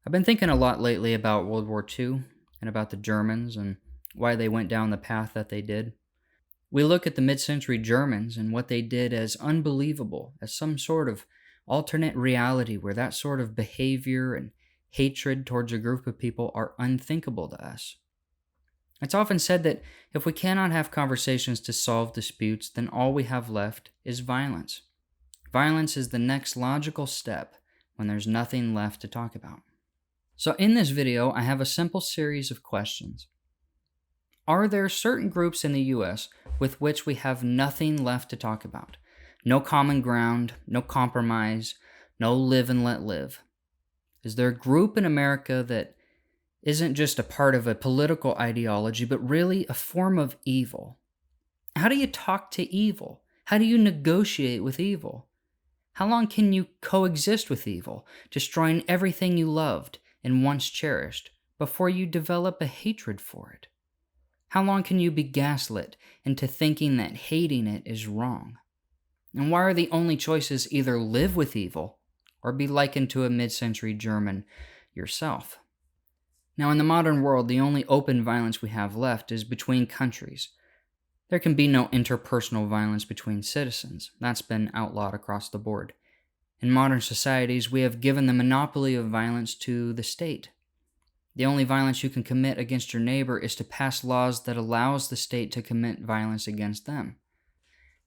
I've been thinking a lot lately about World War II and about the Germans and why they went down the path that they did. We look at the mid century Germans and what they did as unbelievable, as some sort of alternate reality where that sort of behavior and hatred towards a group of people are unthinkable to us. It's often said that if we cannot have conversations to solve disputes, then all we have left is violence. Violence is the next logical step when there's nothing left to talk about. So in this video, I have a simple series of questions. Are there certain groups in the US with which we have nothing left to talk about? No common ground, no compromise, no live and let live. Is there a group in America that isn't just a part of a political ideology, but really a form of evil? How do you talk to evil? How do you negotiate with evil? How long can you coexist with evil, destroying everything you loved and once cherished, before you develop a hatred for it? How long can you be gaslit into thinking that hating it is wrong? And why are the only choices either live with evil or be likened to a mid-century German yourself? Now, in the modern world, the only open violence we have left is between countries. There can be no interpersonal violence between citizens. That's been outlawed across the board. In modern societies, we have given the monopoly of violence to the state. The only violence you can commit against your neighbor is to pass laws that allows the state to commit violence against them.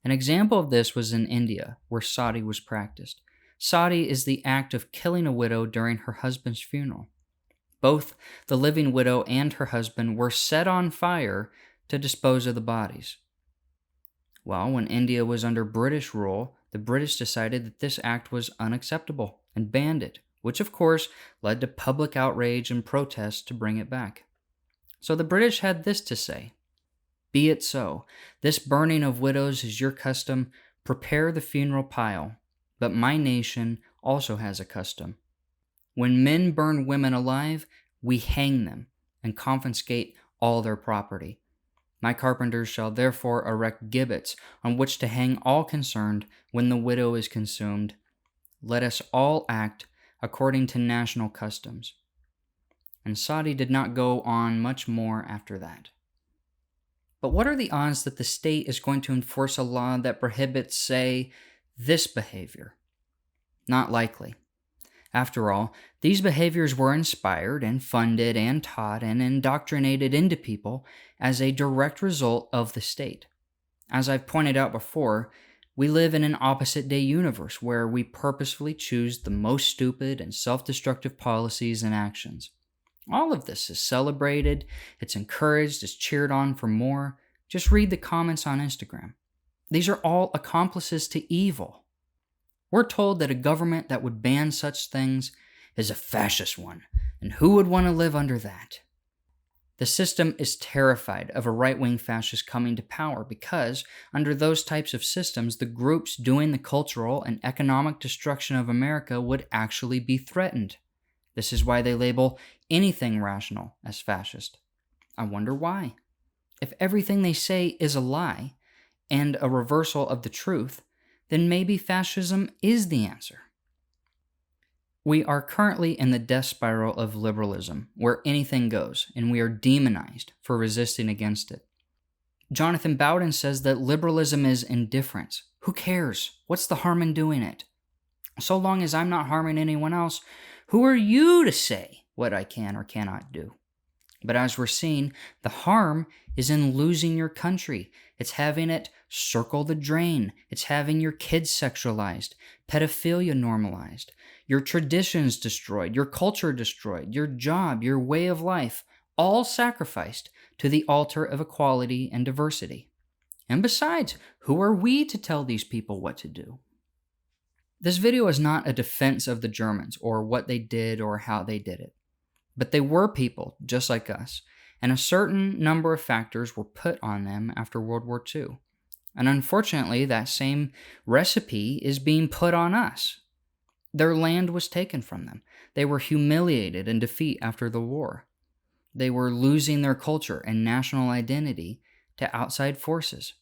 An example of this was in India, where sati was practiced. Sati is the act of killing a widow during her husband's funeral. Both the living widow and her husband were set on fire to dispose of the bodies. Well, when India was under British rule, the British decided that this act was unacceptable and banned it, which of course led to public outrage and protests to bring it back. So the British had this to say: "Be it so. This burning of widows is your custom. Prepare the funeral pile. But my nation also has a custom. When men burn women alive, we hang them and confiscate all their property. My carpenters shall therefore erect gibbets on which to hang all concerned when the widow is consumed. Let us all act according to national customs." And sati did not go on much more after that. But what are the odds that the state is going to enforce a law that prohibits, say, this behavior? Not likely. After all, these behaviors were inspired and funded and taught and indoctrinated into people as a direct result of the state. As I've pointed out before, we live in an opposite-day universe where we purposefully choose the most stupid and self-destructive policies and actions. All of this is celebrated, it's encouraged, it's cheered on for more. Just read the comments on Instagram. These are all accomplices to evil. We're told that a government that would ban such things is a fascist one, and who would want to live under that? The system is terrified of a right-wing fascist coming to power because, under those types of systems, the groups doing the cultural and economic destruction of America would actually be threatened. This is why they label anything rational as fascist. I wonder why. If everything they say is a lie and a reversal of the truth, then maybe fascism is the answer. We are currently in the death spiral of liberalism, where anything goes, and we are demonized for resisting against it. Jonathan Bowden says that liberalism is indifference. Who cares? What's the harm in doing it? So long as I'm not harming anyone else, who are you to say what I can or cannot do? But as we're seeing, the harm is in losing your country. It's having it circle the drain. It's having your kids sexualized, pedophilia normalized, your traditions destroyed, your culture destroyed, your job, your way of life, all sacrificed to the altar of equality and diversity. And besides, who are we to tell these people what to do? This video is not a defense of the Germans or what they did or how they did it. But they were people just like us, and a certain number of factors were put on them after World War II. And unfortunately, that same recipe is being put on us. Their land was taken from them. They were humiliated in defeat after the war. They were losing their culture and national identity to outside forces.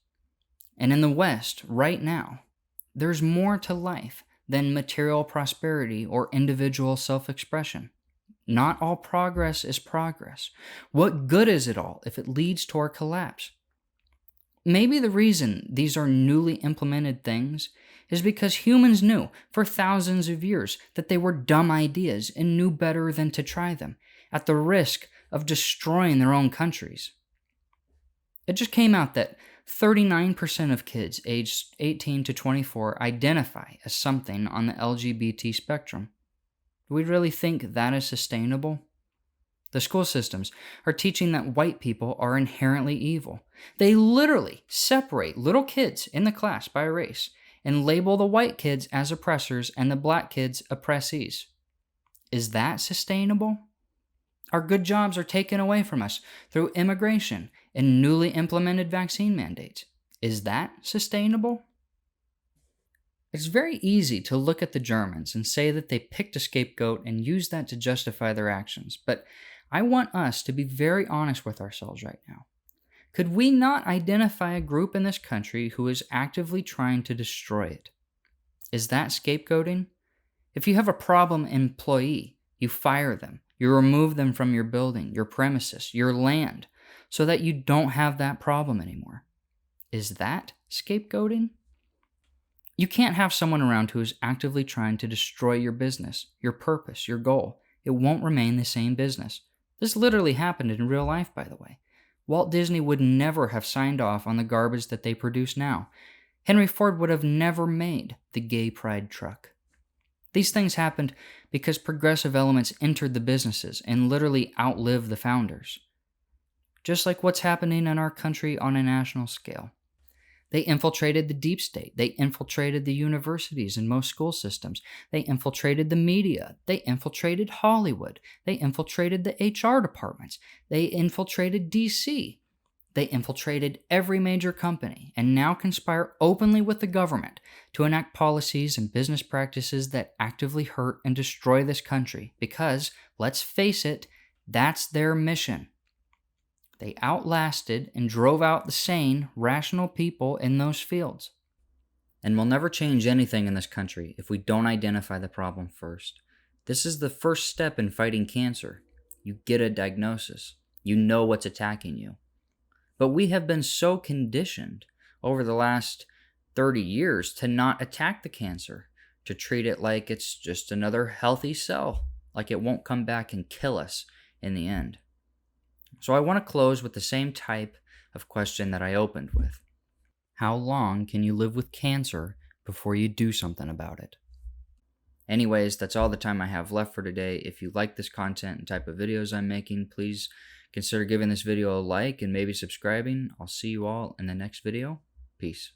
And in the West, right now, there's more to life than material prosperity or individual self-expression. Not all progress is progress. What good is it all if it leads to our collapse? Maybe the reason these are newly implemented things is because humans knew for thousands of years that they were dumb ideas and knew better than to try them, at the risk of destroying their own countries. It just came out that 39% of kids aged 18 to 24 identify as something on the LGBT spectrum. Do we really think that is sustainable? The school systems are teaching that white people are inherently evil. They literally separate little kids in the class by race and label the white kids as oppressors and the black kids oppressees. Is that sustainable? Our good jobs are taken away from us through immigration and newly implemented vaccine mandates. Is that sustainable? It's very easy to look at the Germans and say that they picked a scapegoat and used that to justify their actions, but I want us to be very honest with ourselves right now. Could we not identify a group in this country who is actively trying to destroy it? Is that scapegoating? If you have a problem employee, you fire them. You remove them from your building, your premises, your land, so that you don't have that problem anymore. Is that scapegoating? You can't have someone around who is actively trying to destroy your business, your purpose, your goal. It won't remain the same business. This literally happened in real life, by the way. Walt Disney would never have signed off on the garbage that they produce now. Henry Ford would have never made the gay pride truck. These things happened because progressive elements entered the businesses and literally outlived the founders. Just like what's happening in our country on a national scale. They infiltrated the deep state. They infiltrated the universities and most school systems. They infiltrated the media. They infiltrated Hollywood. They infiltrated the HR departments. They infiltrated DC. They infiltrated every major company and now conspire openly with the government to enact policies and business practices that actively hurt and destroy this country because, let's face it, that's their mission. They outlasted and drove out the sane, rational people in those fields. And we'll never change anything in this country if we don't identify the problem first. This is the first step in fighting cancer. You get a diagnosis. You know what's attacking you. But we have been so conditioned over the last 30 years to not attack the cancer, to treat it like it's just another healthy cell, like it won't come back and kill us in the end. So I want to close with the same type of question that I opened with. How long can you live with cancer before you do something about it? Anyways, that's all the time I have left for today. If you like this content and type of videos I'm making, please consider giving this video a like and maybe subscribing. I'll see you all in the next video. Peace.